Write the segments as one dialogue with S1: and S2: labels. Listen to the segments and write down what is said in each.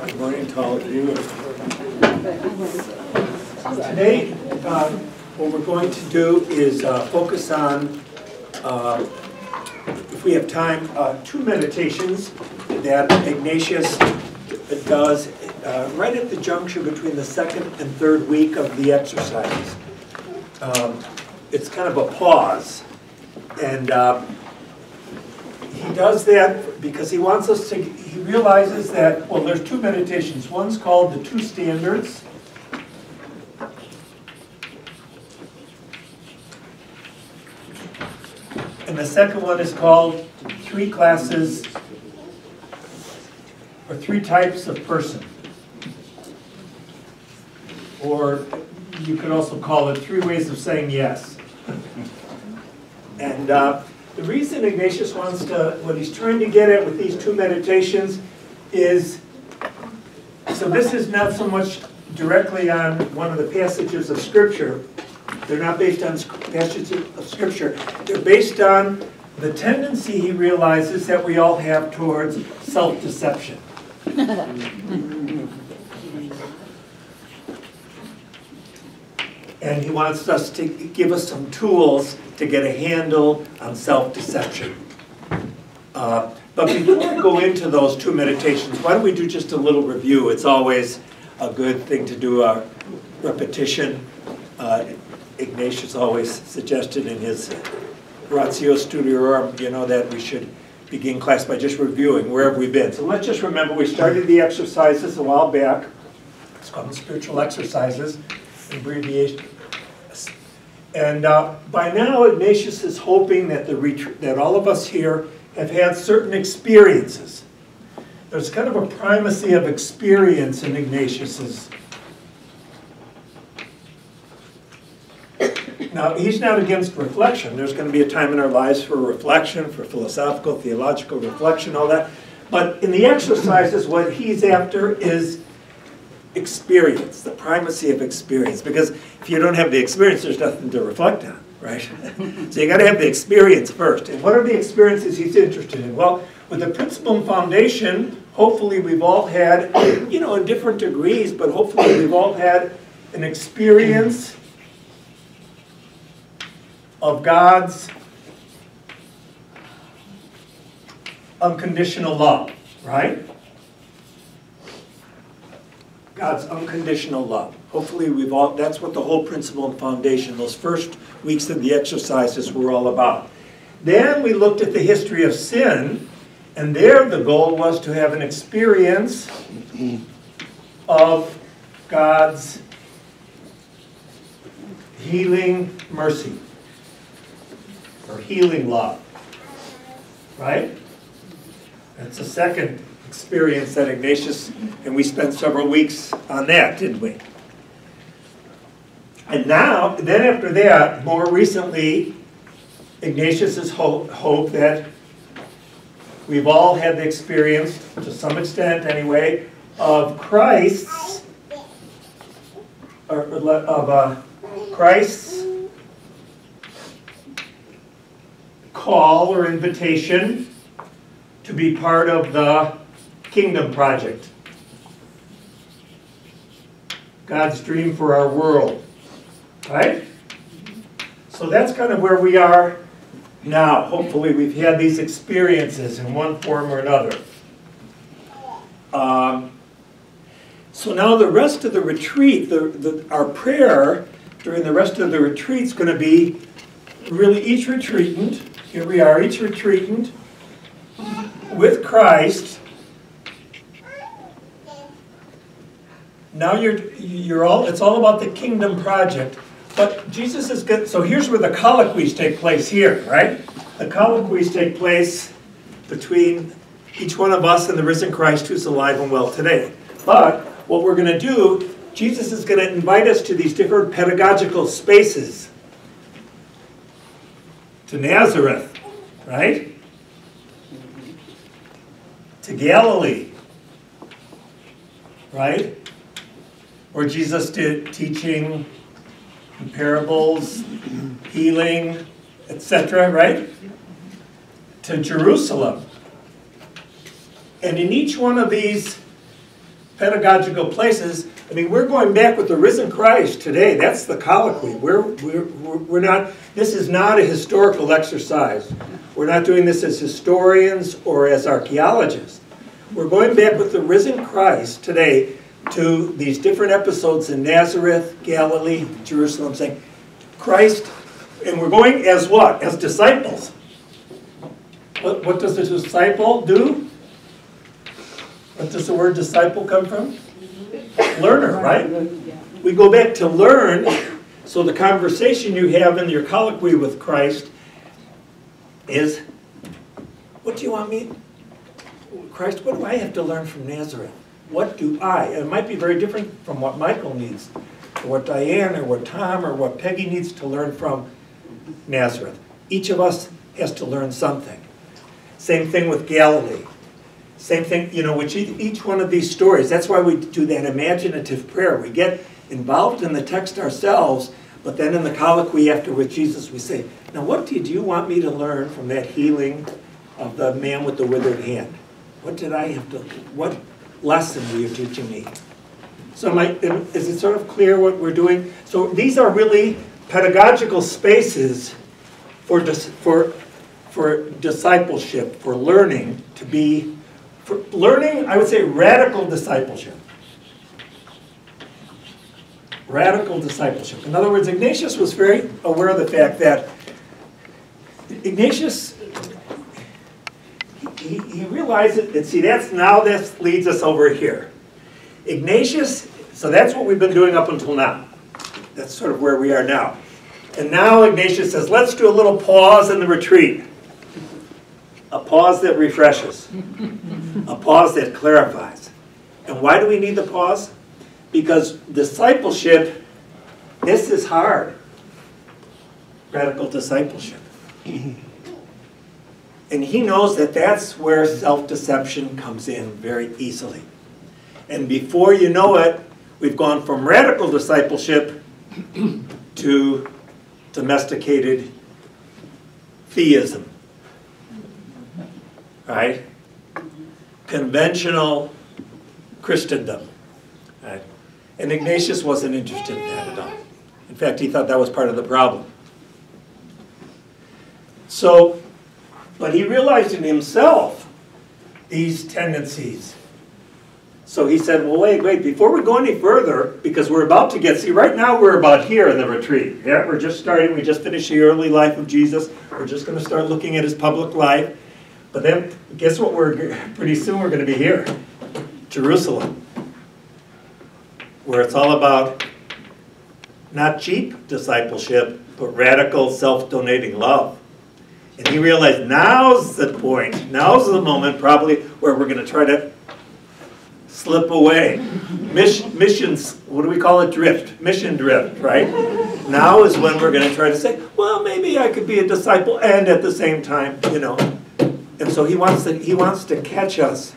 S1: Good morning to all of you. Today, what we're going to do is focus on, if we have time, 2 meditations that Ignatius does right at the juncture between the second and third week of the exercises. It's kind of a pause, and he does that because he wants us to, he realizes that, well, there's 2 meditations. One's called the 2 standards. And the second one is called 3 classes, or 3 types of person. Or you could also call it 3 ways of saying yes. And the reason Ignatius wants to, what he's trying to get at with these 2 meditations is, so this is not so much directly on one of the passages of Scripture. They're not based on passages of Scripture. They're based on the tendency he realizes that we all have towards self-deception. And he wants us to give us some tools to get a handle on self-deception. But before I go into those 2 meditations, why don't we do just a little review? It's always a good thing to do a repetition. Ignatius always suggested in his Ratio Studiorum, you know, that we should begin class by just reviewing where have we been. So let's just remember we started the exercises a while back. It's called spiritual exercises, abbreviation. And by now Ignatius is hoping that that all of us here have had certain experiences. There's kind of a primacy of experience in Ignatius's. Now, he's not against reflection. There's going to be a time in our lives for reflection, for philosophical, theological reflection, all that. But in the exercises, what he's after is experience, the primacy of experience. Because if you don't have the experience, there's nothing to reflect on, right? So you got to have the experience first. And what are the experiences he's interested in? Well, with the principle and foundation, hopefully we've all had, you know, in different degrees, but hopefully we've all had an experience of God's unconditional love, right? God's unconditional love. Hopefully we've all, that's what the whole principle and foundation, those first weeks of the exercises were all about. Then we looked at the history of sin, and there the goal was to have an experience of God's healing mercy, or healing love, right? That's the second experience that Ignatius, and we spent several weeks on that, didn't we? And now, then after that, more recently, Ignatius's hope that we've all had the experience, to some extent anyway, of Christ's, Christ's call or invitation to be part of the kingdom project. God's dream for our world. Right? So that's kind of where we are now. Hopefully we've had these experiences in one form or another. So now the rest of the retreat, our prayer during the rest of the retreat is going to be really each retreatant. Here we are, each retreatant with Christ. Now it's all about the kingdom project. But Jesus is good. So here's where the colloquies take place here, right? The colloquies take place between each one of us and the risen Christ who's alive and well today. But what we're going to do, Jesus is going to invite us to these different pedagogical spaces. To Nazareth, right? To Galilee, right? Where Jesus did teaching, parables, healing, etc., right? To Jerusalem. And in each one of these pedagogical places, I mean, we're going back with the risen Christ today. That's the colloquy. We're not, this is not a historical exercise. We're not doing this as historians or as archaeologists. We're going back with the risen Christ today to these different episodes in Nazareth, Galilee, Jerusalem, saying, Christ, and we're going as what? As disciples. What does a disciple do? What does the word disciple come from? Learner, right? We go back to learn, so the conversation you have in your colloquy with Christ is, what do you want me, Christ, what do I have to learn from Nazareth? What do I? And it might be very different from what Michael needs, or what Diane, or what Tom, or what Peggy needs to learn from Nazareth. Each of us has to learn something. Same thing with Galilee. Same thing, you know, which each one of these stories, that's why we do that imaginative prayer. We get involved in the text ourselves, but then in the colloquy after with Jesus we say, now what did you want me to learn from that healing of the man with the withered hand? What did I have to, what lesson were you teaching me? So is it sort of clear what we're doing? So these are really pedagogical spaces for discipleship, for learning to be, for learning, I would say radical discipleship. Radical discipleship. In other words, Ignatius was very aware of the fact that Ignatius, he realized it, and see, this leads us over here. Ignatius, so that's what we've been doing up until now. That's sort of where we are now. And now Ignatius says, let's do a little pause in the retreat. A pause that refreshes. A pause that clarifies. And why do we need the pause? Because discipleship, this is hard. Radical discipleship. And he knows that that's where self-deception comes in very easily. And before you know it, we've gone from radical discipleship to domesticated theism. Right? Conventional Christendom. Right? And Ignatius wasn't interested in that at all. In fact, he thought that was part of the problem. So, but he realized in himself these tendencies. So he said, well, wait, before we go any further, because we're about to get, see, right now we're about here in the retreat. Yeah, we're just starting, we just finished the early life of Jesus. We're just going to start looking at his public life. But then, guess what, pretty soon we're going to be here. Jerusalem. Where it's all about not cheap discipleship, but radical self-donating love. And he realized now's the point, now's the moment probably where we're going to try to slip away. Missions, what do we call it? Drift. Mission drift, right? Now is when we're going to try to say, well, maybe I could be a disciple and at the same time, you know. And so he wants to catch us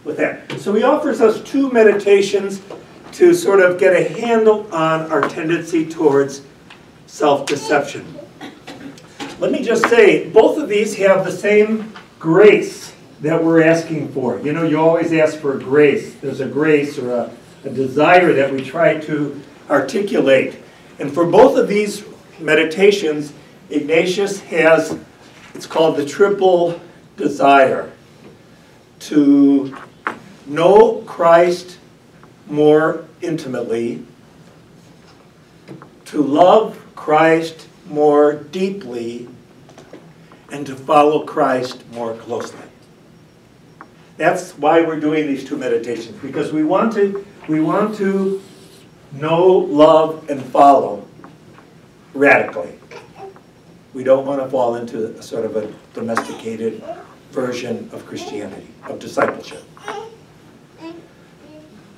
S1: with that. So he offers us two meditations to sort of get a handle on our tendency towards self-deception. Let me just say, both of these have the same grace that we're asking for. You know, you always ask for a grace. There's a grace or a desire that we try to articulate. And for both of these meditations, Ignatius has, it's called the triple desire: to know Christ more intimately, to love Christ more deeply, and to follow Christ more closely. That's why we're doing these two meditations, because we want to know, love, and follow radically. We don't want to fall into a sort of a domesticated version of Christianity, of discipleship.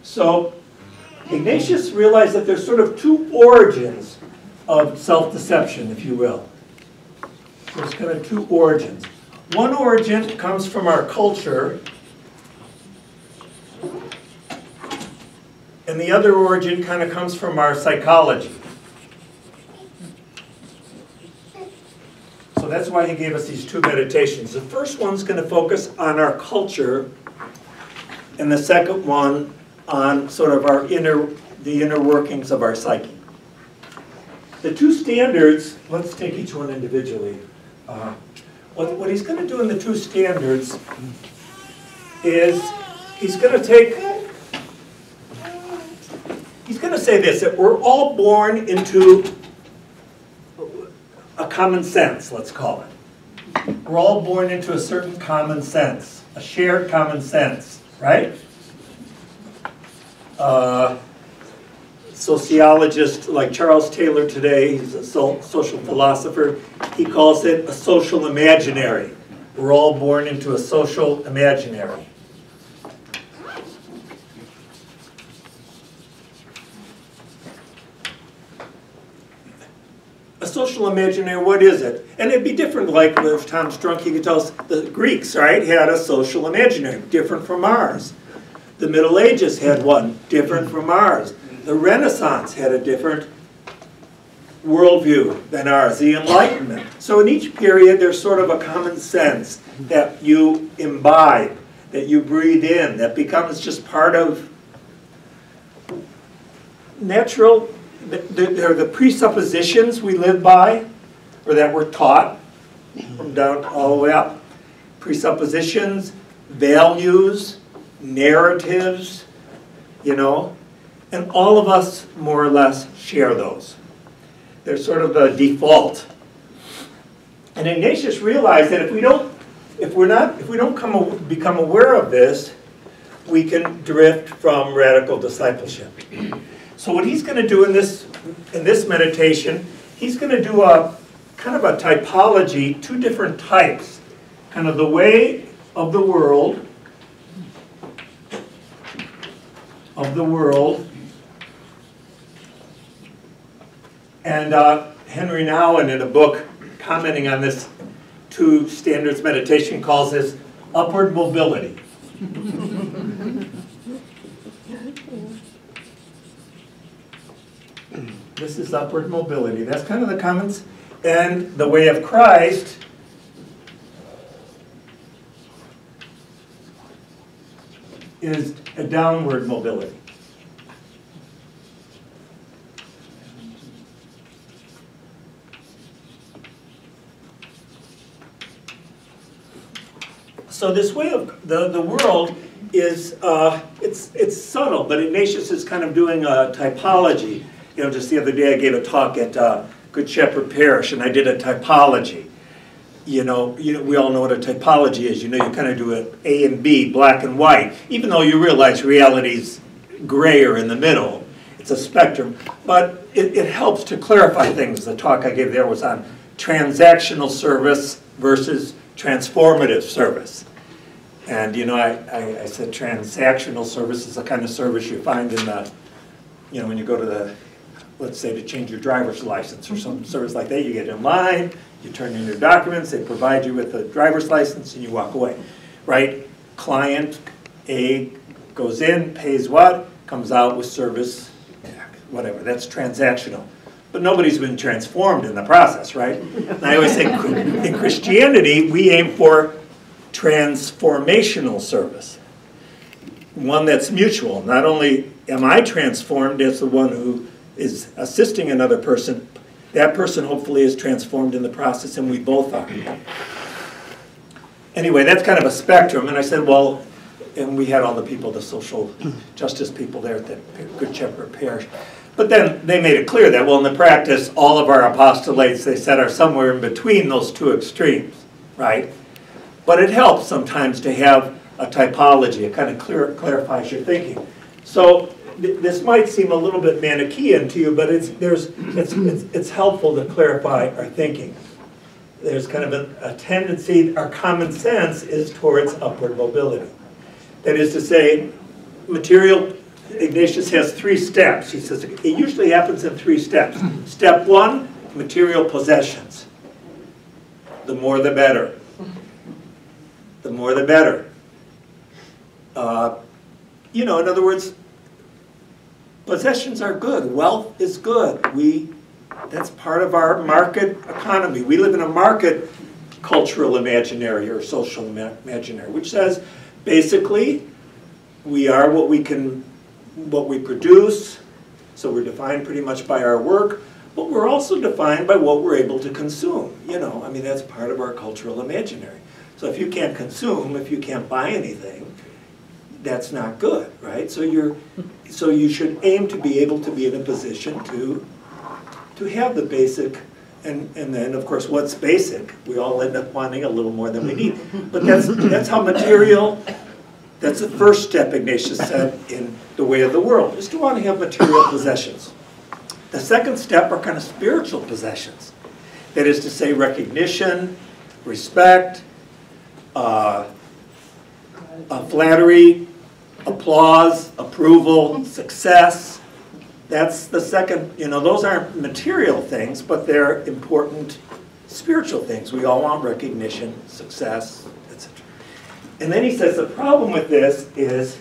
S1: So Ignatius realized that there's sort of two origins of self-deception, if you will. There's kind of two origins. One origin comes from our culture, and the other origin kind of comes from our psychology. So that's why he gave us these two meditations. The first one's going to focus on our culture, and the second one on sort of the inner workings of our psyche. The two standards, let's take each one individually. What he's going to do in the two standards is he's going to say this, that we're all born into a common sense, let's call it. We're all born into a certain common sense, a shared common sense, right? Sociologist like Charles Taylor today, he's a social philosopher, he calls it a social imaginary. We're all born into a social imaginary. A social imaginary, what is it? And it'd be different, like if Tom Strunk, he could tell us the Greeks, right, had a social imaginary, different from ours. The Middle Ages had one, different from ours. The Renaissance had a different worldview than ours, the Enlightenment. So in each period, there's sort of a common sense that you imbibe, that you breathe in, that becomes just part of natural. They're the presuppositions we live by, or that we're taught from down all the way up. Presuppositions, values, narratives, you know, and all of us more or less share those. They're sort of the default. And Ignatius realized that if we don't become aware of this, we can drift from radical discipleship. So what he's going to do in this meditation, he's going to do a kind of a typology, two different types, kind of the way of the world, and Henry Nouwen in a book commenting on this two standards meditation calls this upward mobility. This is upward mobility. That's kind of the comments. And the way of Christ is a downward mobility. So this way of the world is, it's subtle, but Ignatius is kind of doing a typology. You know, just the other day I gave a talk at Good Shepherd Parish, and I did a typology. You know, we all know what a typology is. You know, you kind of do it A and B, black and white, even though you realize reality's grayer in the middle. It's a spectrum, but it helps to clarify things. The talk I gave there was on transactional service versus transformative service. And, you know, I said transactional service is the kind of service you find in the, you know, when you go to the, let's say to change your driver's license or some service like that, you get in line, you turn in your documents, they provide you with a driver's license, and you walk away, right? Client A goes in, pays what, comes out with service, whatever, that's transactional. But nobody's been transformed in the process, right? And I always say in Christianity, we aim for transformational service. One that's mutual. Not only am I transformed as the one who is assisting another person, that person hopefully is transformed in the process, and we both are. Anyway, that's kind of a spectrum, and I said, well, and we had all the people, the social justice people there at the Good Shepherd Parish. But then they made it clear that, well, in the practice, all of our apostolates, they said, are somewhere in between those two extremes, right? But it helps sometimes to have a typology. It kind of clarifies your thinking. So this might seem a little bit Manichaean to you, but it's helpful to clarify our thinking. There's kind of a tendency, our common sense is towards upward mobility. That is to say, material, Ignatius has 3 steps. He says it usually happens in 3 steps. Step 1, material possessions. The more the better. The more the better. You know, in other words, possessions are good. Wealth is good. That's part of our market economy. We live in a market cultural imaginary or social imaginary, which says basically we are what we can what we produce, so we're defined pretty much by our work, but we're also defined by what we're able to consume. You know, I mean, that's part of our cultural imaginary. So if you can't consume, if you can't buy anything, that's not good, right? So you should aim to be able to be in a position to have the basic, and then of course what's basic, we all end up wanting a little more than we need. But that's how material, that's the first step Ignatius said in the way of the world, is to want to have material possessions. The second step are kind of spiritual possessions. That is to say recognition, respect, flattery, applause, approval, success. That's the second, you know, those aren't material things, but they're important spiritual things. We all want recognition, success, etc. And then he says the problem with this is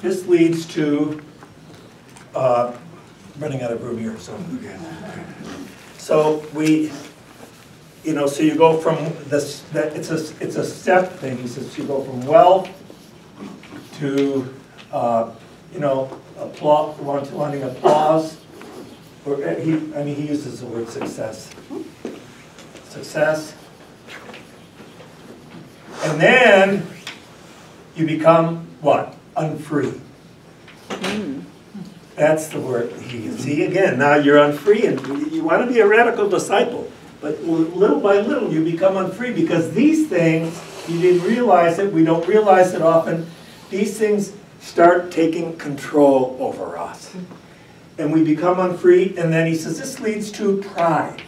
S1: this leads to running out of room here. So we, you know, so you go from this, it's a step thing. He says you go from wealth to, you know, applause, wanting applause. Or he uses the word success. Success. And then you become what? Unfree. That's the word he uses. See, again, now you're unfree, and you want to be a radical disciple. But little by little you become unfree, because these things, you didn't realize it, we don't realize it often, these things start taking control over us. And we become unfree, and then he says this leads to pride.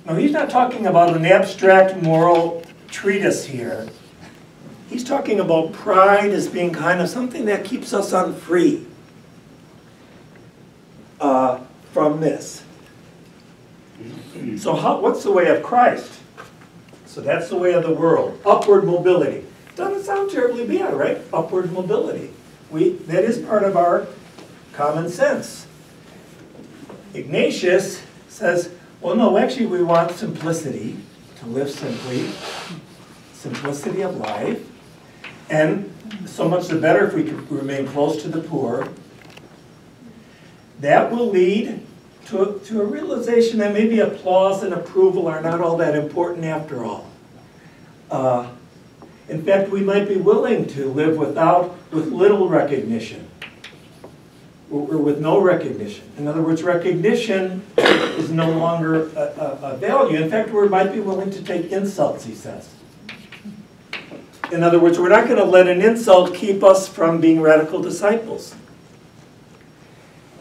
S1: Now he's not talking about an abstract moral treatise here. He's talking about pride as being kind of something that keeps us unfree from this. So what's the way of Christ? So that's the way of the world. Upward mobility. Doesn't sound terribly bad, right? Upward mobility. That is part of our common sense. Ignatius says, well, no, actually we want simplicity, to live simply, simplicity of life, and so much the better if we can remain close to the poor. That will lead to a realization that maybe applause and approval are not all that important after all. In fact, we might be willing to live with little recognition, or with no recognition. In other words, recognition is no longer a value. In fact, we might be willing to take insults, he says. In other words, we're not going to let an insult keep us from being radical disciples.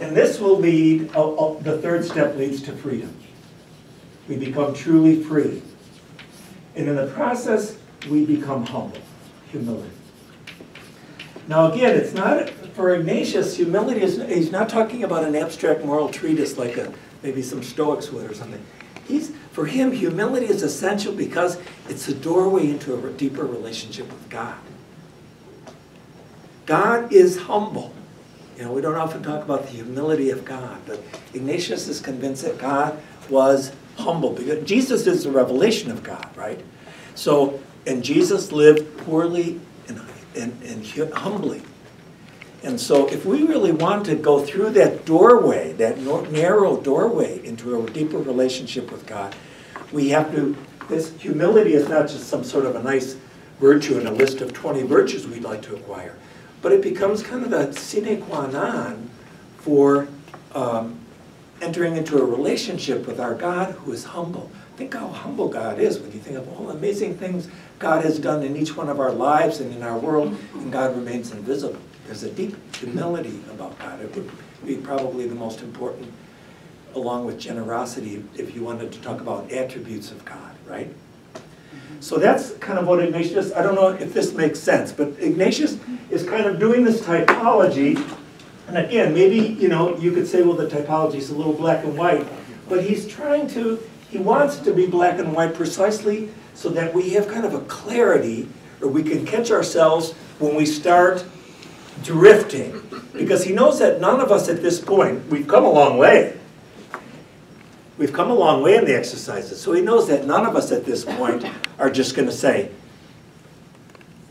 S1: And this will lead, the third step leads to freedom. We become truly free. And in the process, we become humble, humility. Now again, it's not, for Ignatius, humility is, he's not talking about an abstract moral treatise like maybe some Stoics would or something. For him, humility is essential because it's a doorway into a deeper relationship with God. God is humble. You know, we don't often talk about the humility of God, but Ignatius is convinced that God was humble, because Jesus is the revelation of God, right? So, and Jesus lived poorly and humbly. And so if we really want to go through that doorway, that narrow doorway into a deeper relationship with God, we have to, this humility is not just some sort of a nice virtue in a list of 20 virtues we'd like to acquire, but it becomes kind of a sine qua non for entering into a relationship with our God who is humble. Think how humble God is when you think of all the amazing things God has done in each one of our lives and in our world, and God remains invisible. There's a deep humility about God. It would be probably the most important, along with generosity, if you wanted to talk about attributes of God, right? So that's kind of what Ignatius, I don't know if this makes sense, but Ignatius is kind of doing this typology. And again, maybe, you know, you could say, well, the typology is a little black and white, but he's trying to, he wants it to be black and white precisely so that we have kind of a clarity, or we can catch ourselves when we start drifting. Because he knows that none of us at this point, we've come a long way. We've come a long way in the exercises. So he knows that none of us at this point are just going to say,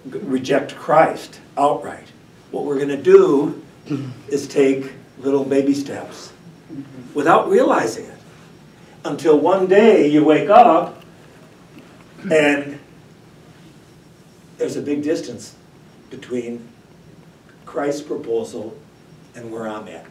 S1: reject Christ outright. What we're going to do is take little baby steps without realizing it. Until one day you wake up and there's a big distance between Christ's proposal and where I'm at.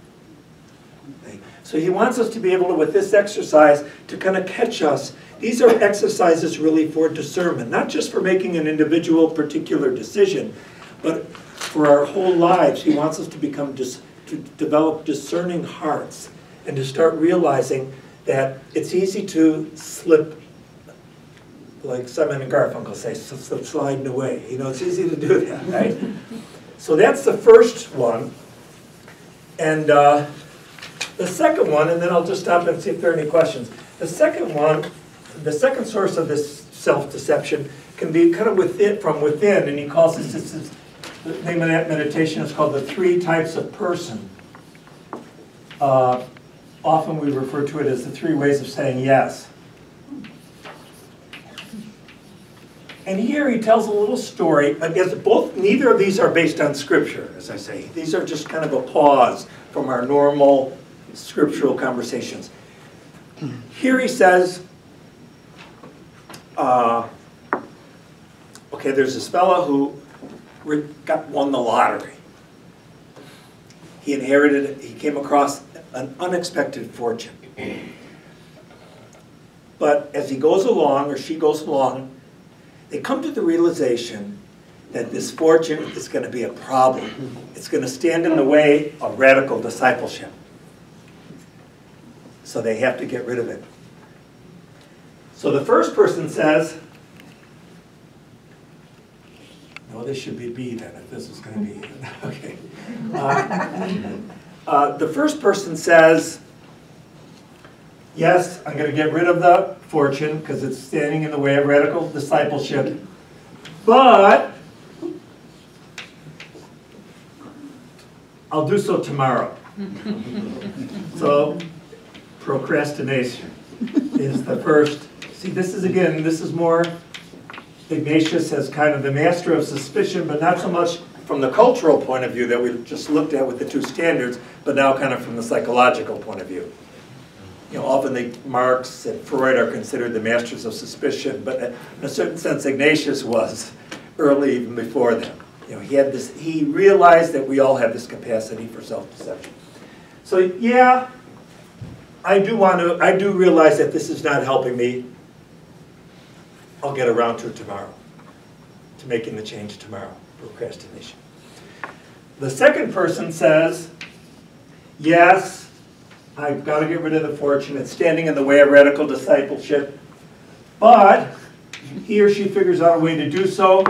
S1: Okay? So he wants us to be able to, with this exercise, to kind of catch us. These are exercises really for discernment, not just for making an individual particular decision, but for our whole lives. He wants us to become, to develop discerning hearts and to start realizing that it's easy to slip, like Simon and Garfunkel say, slip sliding away. You know, it's easy to do that, right? So that's the first one. And the second one, and then I'll just stop and see if there are any questions. The second one, the second source of this self-deception can be kind of from within, and he calls this, the name of that meditation is called the 3 types of person. Often we refer to it as the 3 ways of saying yes. And here he tells a little story. I guess neither of these are based on scripture, as I say. These are just kind of a pause from our normal scriptural conversations. Here he says, okay, there's this fellow who won the lottery. He inherited, he came across an unexpected fortune. But as he goes along, or she goes along, they come to the realization that this fortune is going to be a problem. It's going to stand in the way of radical discipleship. So they have to get rid of it. So the first person says, no, this should be B then, if this is going to be, okay. The first person says, yes, I'm going to get rid of the fortune because it's standing in the way of radical discipleship, but I'll do so tomorrow. So procrastination is the first. See, this is, again, this is more Ignatius as kind of the master of suspicion, but not so much from the cultural point of view that we just looked at with the 2 standards, but now kind of from the psychological point of view. You know, often Marx and Freud are considered the masters of suspicion, but in a certain sense, Ignatius was early, even before them. You know, he had this. He realized that we all have this capacity for self-deception. So yeah, I do realize that this is not helping me. I'll get around to it tomorrow, to making the change tomorrow. Procrastination. The second person says, yes, I've got to get rid of the fortune. It's standing in the way of radical discipleship. But he or she figures out a way to do so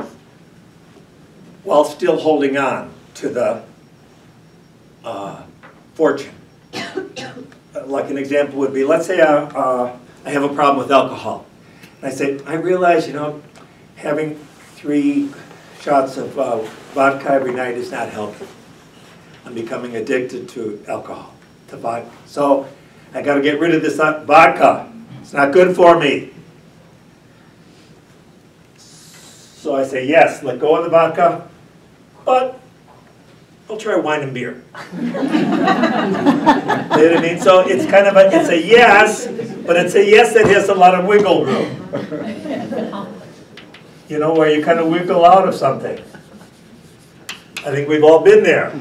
S1: while still holding on to the fortune. Like an example would be, let's say I have a problem with alcohol. And I say, I realize, you know, having 3 shots of vodka every night is not helping. I'm becoming addicted to alcohol, to vodka. So I got to get rid of this vodka. It's not good for me. So I say, yes, let go of the vodka, but I'll try wine and beer. You know what I mean? So it's kind of it's a yes, but it's a yes that has a lot of wiggle room. You know, where you kind of wiggle out of something. I think we've all been there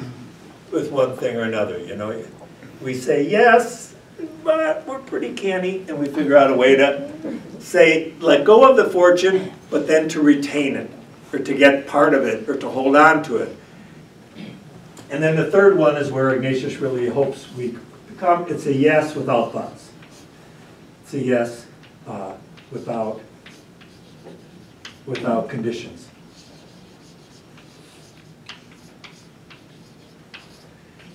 S1: with one thing or another, you know. We say yes, but we're pretty canny, and we figure out a way to say, let go of the fortune, but then to retain it, or to get part of it, or to hold on to it. And then the third one is where Ignatius really hopes we become, it's a yes without buts. It's a yes without conditions.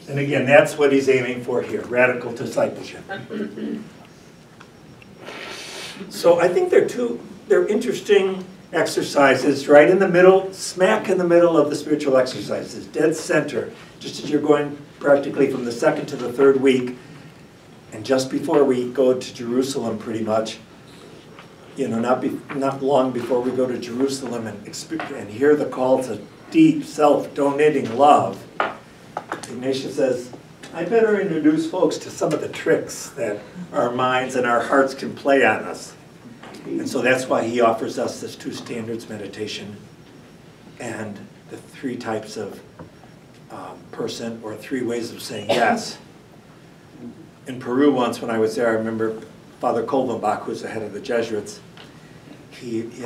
S1: And again, that's what he's aiming for here, radical discipleship. So I think they're interesting exercises right in the middle, smack in the middle of the spiritual exercises, dead center, just as you're going practically from the 2nd to the 3rd week, and just before we go to Jerusalem pretty much, you know, not long before we go to Jerusalem and hear the call to deep self-donating love, Ignatius says, I better introduce folks to some of the tricks that our minds and our hearts can play on us. And so that's why he offers us this 2 standards meditation and the 3 types of person, or 3 ways of saying yes. In Peru once when I was there, I remember Father Kolvenbach, who's the head of the Jesuits,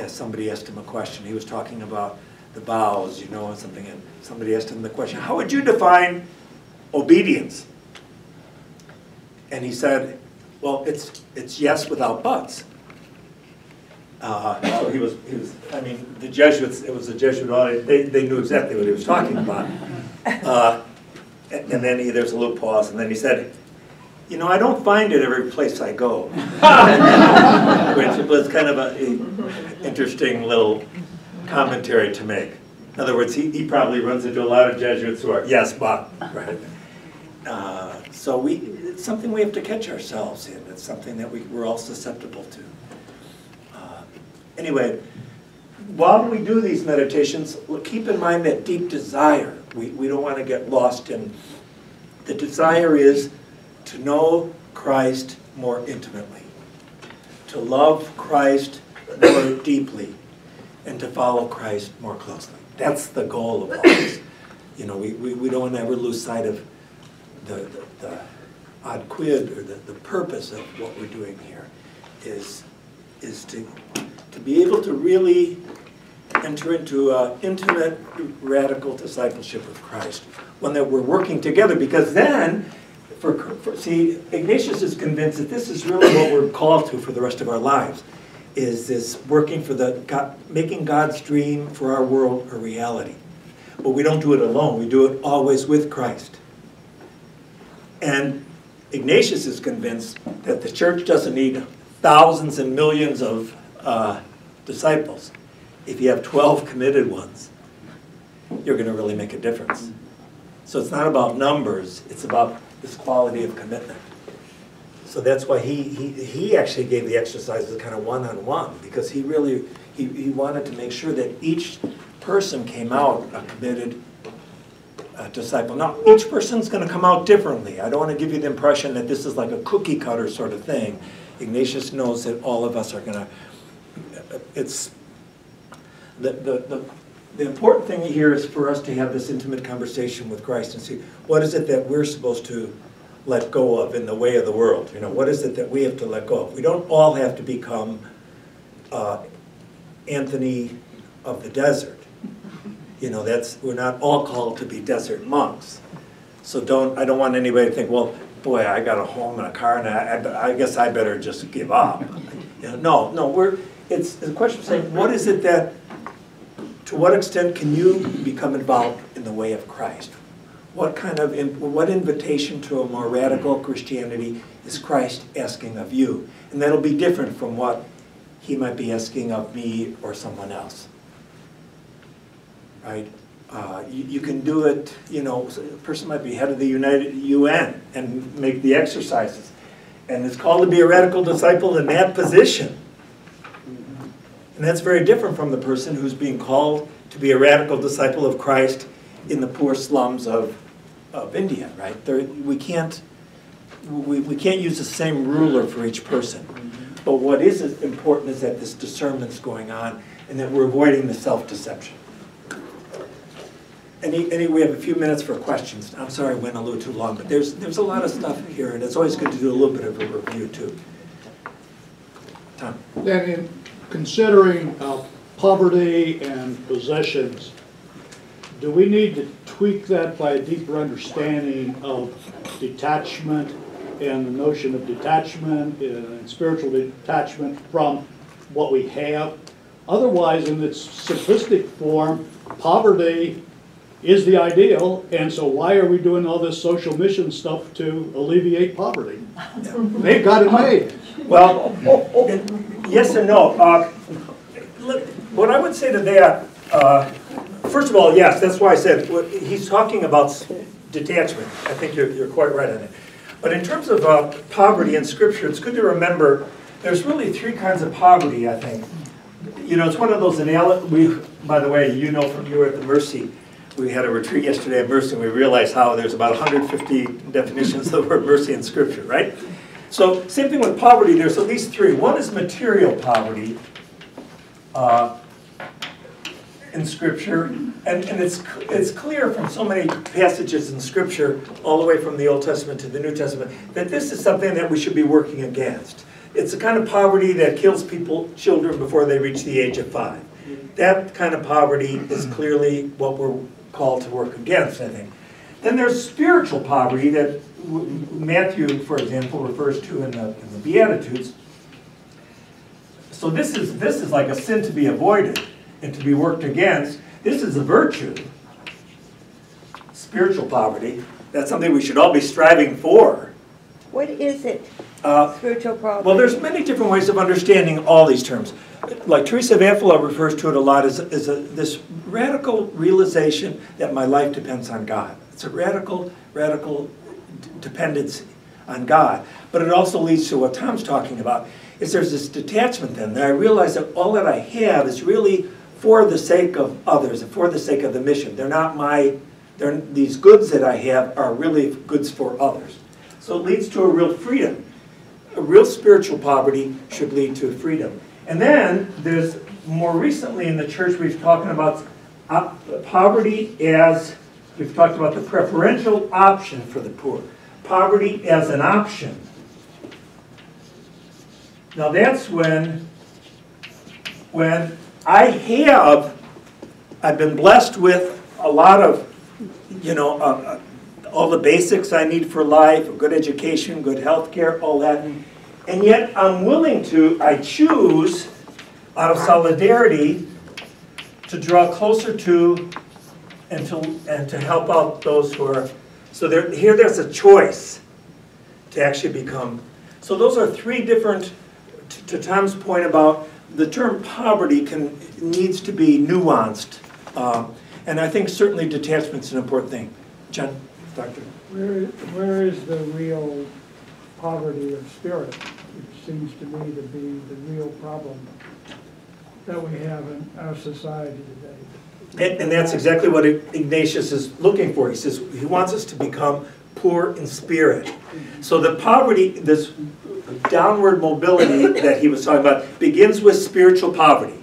S1: somebody asked him a question. He was talking about the vows, you know, and something, and somebody asked him the question, how would you define obedience? And he said, well, it's yes without buts. So he was, I mean, the Jesuits, it was a Jesuit audit, they knew exactly what he was talking about. And then there's a little pause, and then he said, you know, I don't find it every place I go. Which was kind of an interesting little commentary to make. In other words, he probably runs into a lot of Jesuits who are, yes, but, right? So it's something we have to catch ourselves in. It's something that we're all susceptible to. Anyway, while we do these meditations, keep in mind that deep desire. We don't want to get lost in. The desire is to know Christ more intimately, to love Christ more deeply, and to follow Christ more closely. That's the goal of all this. You know, we don't want to ever lose sight of the ad quid, or the purpose of what we're doing here is to be able to really enter into intimate, radical discipleship with Christ. One that we're working together, because then, see, Ignatius is convinced that this is really what we're called to for the rest of our lives, is this working for making God's dream for our world a reality. But we don't do it alone. We do it always with Christ. And Ignatius is convinced that the church doesn't need thousands and millions of disciples. If you have 12 committed ones, you're going to really make a difference. So it's not about numbers, it's about this quality of commitment. So that's why he actually gave the exercises kind of one-on-one, because he wanted to make sure that each person came out a committed disciple. Now, each person's going to come out differently. I don't want to give you the impression that this is like a cookie cutter sort of thing. Ignatius knows that all of us are going to, it's, the important thing here is for us to have this intimate conversation with Christ and see, what is it that we're supposed to let go of in the way of the world? You know, what is it that we have to let go of? We don't all have to become Anthony of the desert. You know, we're not all called to be desert monks. So I don't want anybody to think, well, boy, I got a home and a car, and I guess I better just give up. You know, no, it's a question of saying, what is it that, to what extent can you become involved in the way of Christ? What invitation to a more radical Christianity is Christ asking of you? And that'll be different from what he might be asking of me or someone else. Right? You can do it, you know, a person might be head of the UN and make the exercises. And it's called to be a radical disciple in that position. And that's very different from the person who's being called to be a radical disciple of Christ in the poor slums of India, right? We can't use the same ruler for each person. But what is important is that this discernment's going on and that we're avoiding the self-deception. We have a few minutes for questions. I'm sorry I went a little too long, but there's a lot of stuff here, and it's always good to do a little bit of a review too. Tom?
S2: Then in considering poverty and possessions, do we need to tweak that by a deeper understanding of detachment and the notion of detachment and spiritual detachment from what we have? Otherwise, in its simplistic form, poverty is the ideal, and so why are we doing all this social mission stuff to alleviate poverty? They've got it made.
S1: Well, yes and no. What I would say to that, first of all, yes, that's why I said he's talking about detachment. I think you're quite right on it. But in terms of poverty in Scripture, it's good to remember there's really 3 kinds of poverty, I think. You know, it's one of those analogies, by the way, you know from you were at the Mercy, we had a retreat yesterday at Mercy, and we realized how there's about 150 definitions of the word mercy in Scripture, right? So same thing with poverty, there's at least three. One is material poverty in Scripture, and it's clear from so many passages in Scripture, all the way from the Old Testament to the New Testament, that this is something that we should be working against. It's the kind of poverty that kills children before they reach the age of 5. That kind of poverty is clearly what we're called to work against, I think. Then there's spiritual poverty that Matthew, for example, refers to in the Beatitudes. So this is like a sin to be avoided and to be worked against. This is a virtue. Spiritual poverty. That's something we should all be striving for.
S3: What is it? Spiritual poverty?
S1: Well, there's many different ways of understanding all these terms. Like Teresa of Avila refers to it a lot as this radical realization that my life depends on God. It's a radical dependence on God. But it also leads to what Tom's talking about, is there's this detachment then, that I realize that all that I have is really for the sake of others and for the sake of the mission. They're not these goods that I have are really goods for others. So it leads to a real freedom. A real spiritual poverty should lead to freedom. And then there's, more recently in the church, we've talked about poverty as, we've talked about the preferential option for the poor. Poverty as an option. Now that's when I've been blessed with a lot of, all the basics I need for life, a good education, good health care, all that. And yet I choose, out of solidarity, to draw closer to and to help out those who are, so there's a choice to actually become. So those are three different, to Tom's point about the term poverty needs to be nuanced. And I think certainly detachment's an important thing. John, Doctor?
S4: Where is the real poverty of spirit, which seems to me to be the real problem that we have in our society today?
S1: And that's exactly what Ignatius is looking for. He says he wants us to become poor in spirit. So the poverty, this downward mobility that he was talking about, begins with spiritual poverty.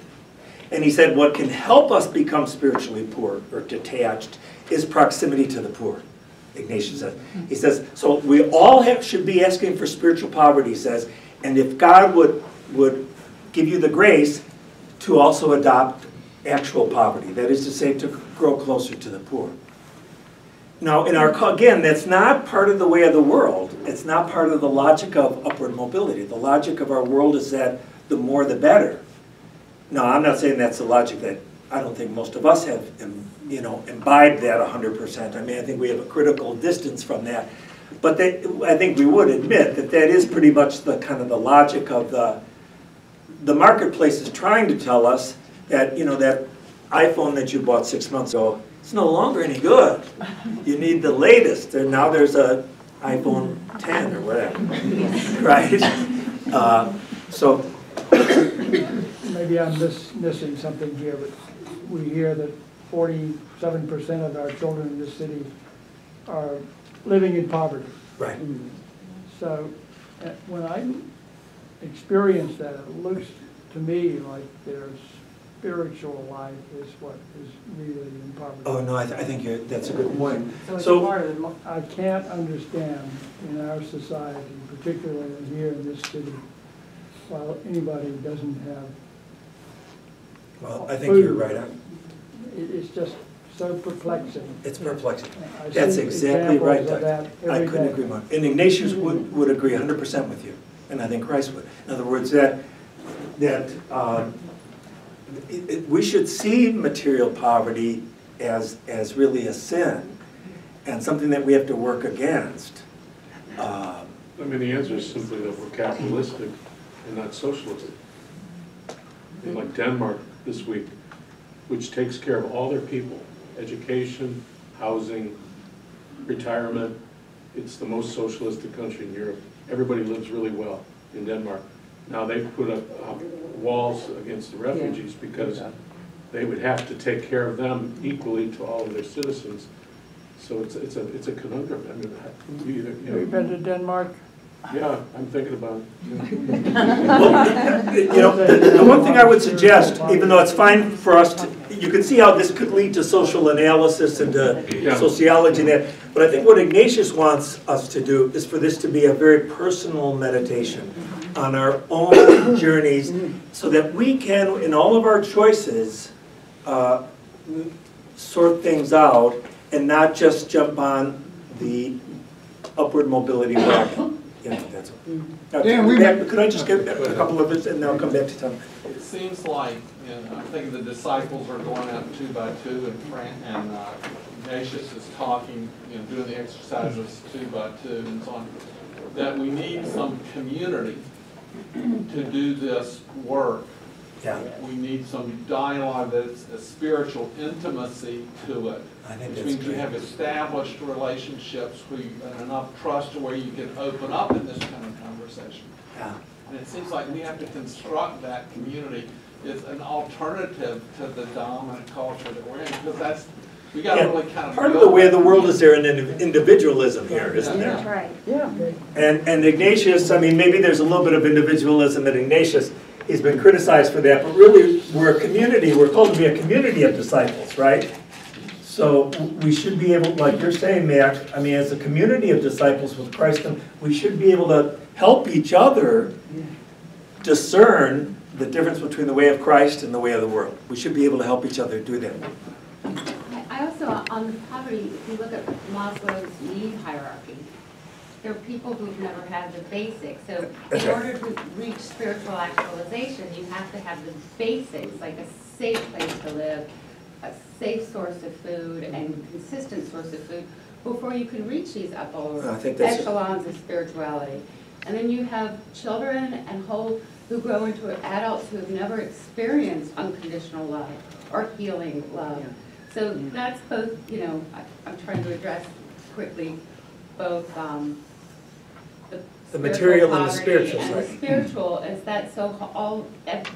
S1: And he said what can help us become spiritually poor or detached is proximity to the poor. Ignatius says. He says, so we all should be asking for spiritual poverty, he says, and if God would give you the grace to also adopt actual poverty, that is to say, to grow closer to the poor. Now, again, that's not part of the way of the world. It's not part of the logic of upward mobility. The logic of our world is that the more the better. No, I'm not saying that's the logic that I don't think most of us have, imbibed that 100%. I mean, I think we have a critical distance from that. But I think we would admit that that is pretty much the kind of the logic of the marketplace is trying to tell us that, that iPhone that you bought 6 months ago, it's no longer any good. You need the latest. Now there's a iPhone 10 or whatever, right? So
S4: maybe I'm missing something here, but we hear that 47% of our children in this city are living in poverty.
S1: right.
S4: So when I experience that, it looks to me like their spiritual life is what is really in poverty.
S1: Oh no, I think that's a good point.
S4: So I can't understand in our society, particularly here in this city, while anybody doesn't have.
S1: Well, I think you're right.
S4: It's just so perplexing.
S1: It's perplexing.
S4: I
S1: That's
S4: see
S1: exactly right,
S4: examples of
S1: Doug.
S4: that
S1: I
S4: every
S1: couldn't
S4: day.
S1: agree more. And Ignatius would agree 100% with you, and I think Christ would. In other words, we should see material poverty as really a sin and something that we have to work against.
S5: I mean, the answer is simply that we're capitalistic and not socialistic. In like Denmark this week, which takes care of all their people, education, housing, retirement. It's the most socialistic country in Europe. Everybody lives really well in Denmark. Now they've put up walls against the refugees because they would have to take care of them equally to all of their citizens. So it's a conundrum. I mean, you either,
S4: Have you been to Denmark?
S5: yeah, I'm thinking about it.
S1: Well, the one thing I would suggest, even though it's fine for us to, you can see how this could lead to social analysis and to sociology and that, but I think what Ignatius wants us to do is for this to be a very personal meditation on our own journeys, so that we can, in all of our choices, sort things out and not just jump on the upward mobility wagon. Yeah, that's it. Could I just get a couple of this and then I'll come back to Tom?
S6: It seems like, I'm thinking the disciples are going out 2 by 2 and Ignatius is talking, doing the exercises 2 by 2 and so on, that we need some community to do this work.
S1: Yeah.
S6: We need some dialogue that's a spiritual intimacy to it. Which means you have established relationships and enough trust to where you can open up in this kind of conversation.
S1: Yeah.
S6: And it seems like we have to construct that community as an alternative to the dominant culture that we're in, because we got to really kind of.
S1: Part of the way the world is there an individualism here, isn't there?
S3: That's right.
S4: Yeah.
S1: And Ignatius, I mean, maybe there's a little bit of individualism at Ignatius. He's been criticized for that, but really we're a community. We're called to be a community of disciples, right? So we should be able, like you're saying, Mac, I mean, as a community of disciples with Christ, we should be able to help each other discern the difference between the way of Christ and the way of the world. We should be able to help each other do that.
S7: I also, on the poverty, if you look at Maslow's need hierarchy, there are people who've never had the basics. So in order to reach spiritual actualization, you have to have the basics, like a safe place to live, a safe source of food, and consistent source of food, before you can reach these upper echelons of spirituality. And then you have children and who grow into adults who have never experienced unconditional love or healing love. So that's both, I'm trying to address quickly both
S1: the material and the spiritual side.
S7: And the spiritual is that so all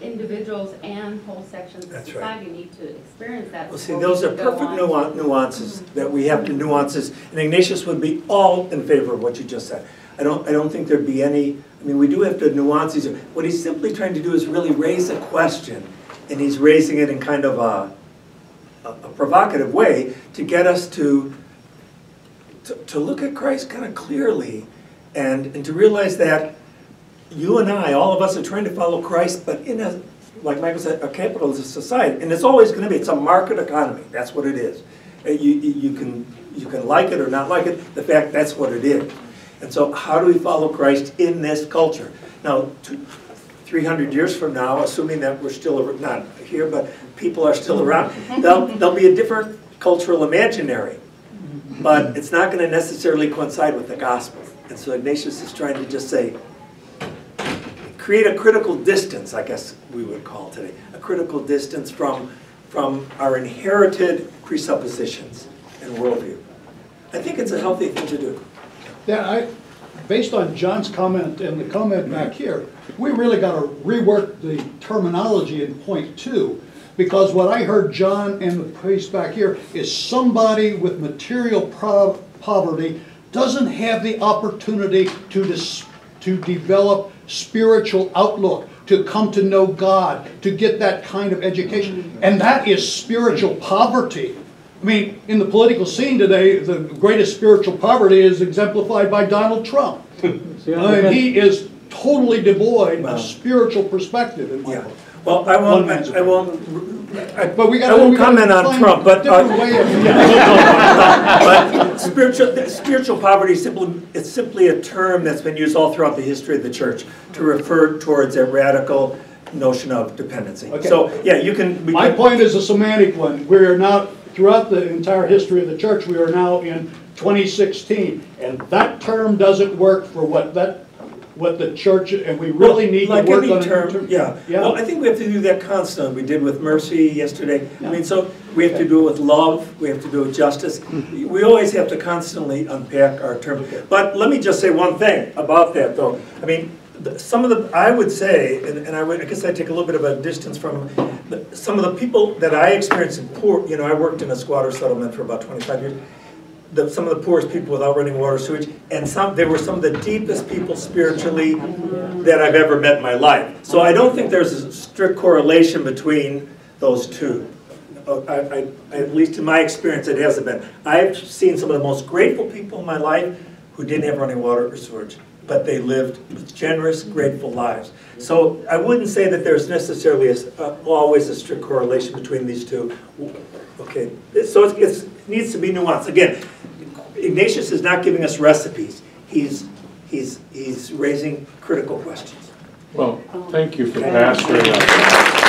S7: individuals and whole sections of society need to experience that.
S1: Well, see, those are perfect nuances that we have to nuances, and Ignatius would be all in favor of what you just said. I don't think there'd be any. I mean, we do have to nuances. What he's simply trying to do is really raise a question, and he's raising it in kind of a provocative way to get us to look at Christ kind of clearly. And to realize that you and I, all of us, are trying to follow Christ, but in a, like Michael said, a capitalist society. And it's always going to be, it's a market economy. That's what it is. You can like it or not like it. The fact, that's what it is. And so how do we follow Christ in this culture? Now, 300 years from now, assuming that we're still, not here, but people are still around, there'll be a different cultural imaginary. But it's not going to necessarily coincide with the gospel. And so Ignatius is trying to just say, create a critical distance, I guess we would call today, a critical distance from our inherited presuppositions and worldview. I think it's a healthy thing to do.
S2: Yeah, based on John's comment and the comment back here, we really got to rework the terminology in point 2, because what I heard John and the priest back here is somebody with material poverty doesn't have the opportunity to develop spiritual outlook, to come to know God, to get that kind of education. And that is spiritual poverty. I mean, in the political scene today, the greatest spiritual poverty is exemplified by Donald Trump. He is totally devoid of spiritual perspective in my book.
S1: Well, I won't comment on Trump, but spiritual poverty is simply a term that's been used all throughout the history of the church to refer towards a radical notion of dependency. Okay. So yeah, my
S2: point is a semantic one. We are now, throughout the entire history of the church, we are now in 2016, and that term doesn't work for what the church, and we really need to work on it.
S1: Term, yeah. Well, I think we have to do that constantly. We did with mercy yesterday. Yeah. I mean, so we have to do it with love. We have to do it with justice. We always have to constantly unpack our terms. Okay. But let me just say one thing about that, though. I mean, some of the, I would say, I guess I take a little bit of a distance from some of the people that I experienced in poor, I worked in a squatter settlement for about 25 years. Some of the poorest people without running water, sewage, and they were some of the deepest people spiritually that I've ever met in my life. So I don't think there's a strict correlation between those two. At least in my experience, it hasn't been. I've seen some of the most grateful people in my life who didn't have running water or sewage, but they lived generous, grateful lives. So I wouldn't say that there's necessarily always a strict correlation between these two. Okay, so it needs to be nuanced. Again, Ignatius is not giving us recipes. He's raising critical questions.
S5: Well, thank you for pastoring us.